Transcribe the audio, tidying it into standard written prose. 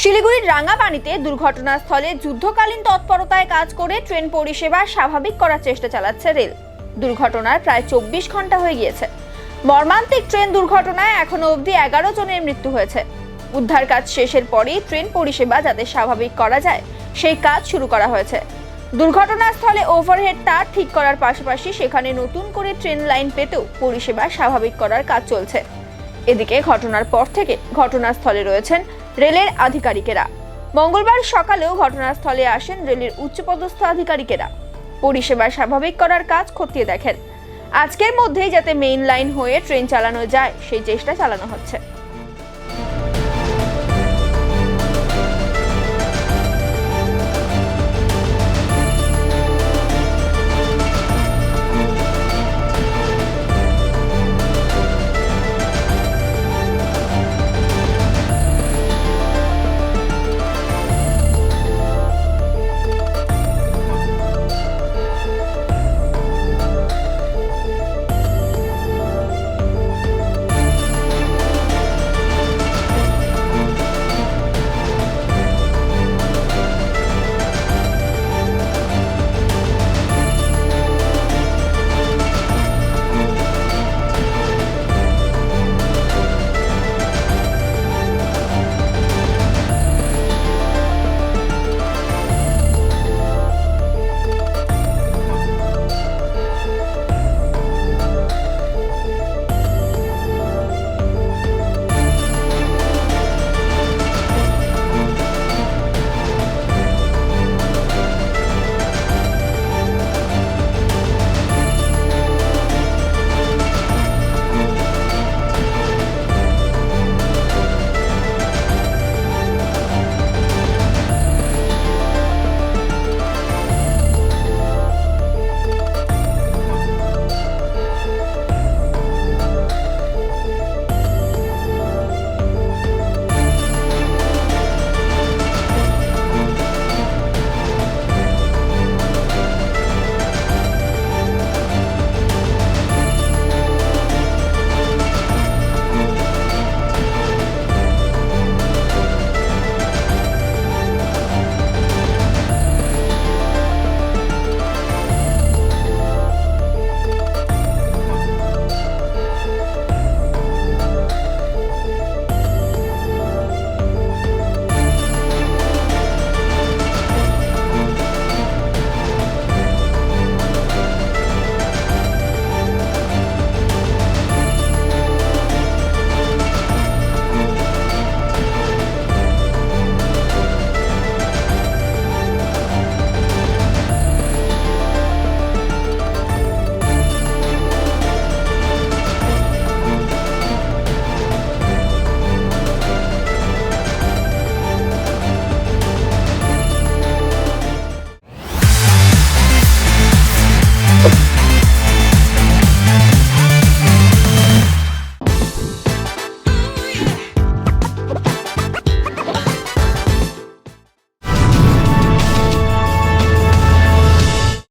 শিলিগুড়ির রাঙ্গাপানিতে দুর্ঘটনাস্থলে যুদ্ধকালীন তৎপরতায় কাজ করে ট্রেন পরিষেবা স্বাভাবিক করার চেষ্টা চালাচ্ছে রেল। দুর্ঘটনার প্রায় 24 ঘন্টা হয়ে গিয়েছে। মর্মান্তিক ট্রেন দুর্ঘটনায় এখনো অবধি 11 জনের মৃত্যু হয়েছে। উদ্ধার কাজ শেষের পরই ট্রেন পরিষেবা যাতে স্বাভাবিক করা যায় সেই কাজ শুরু করা হয়েছে। দুর্ঘটনাস্থলে ওভারহেড তার ঠিক করার পাশাপাশি সেখানে নতুন করে ট্রেন লাইন পেতেও পরিষেবা স্বাভাবিক করার কাজ চলছে। এদিকে ঘটনার পর থেকে ঘটনাস্থলে রয়েছেন রেলের আধিকারিকেরা। মঙ্গলবার সকালেও ঘটনাস্থলে আসেন রেলের উচ্চপদস্থ আধিকারিকেরা। পরিষেবা স্বাভাবিক করার কাজ খতিয়ে দেখেন। আজকের মধ্যেই যাতে মেইন লাইন হয়ে ট্রেন চালানো যায় সেই চেষ্টা চালানো হচ্ছে।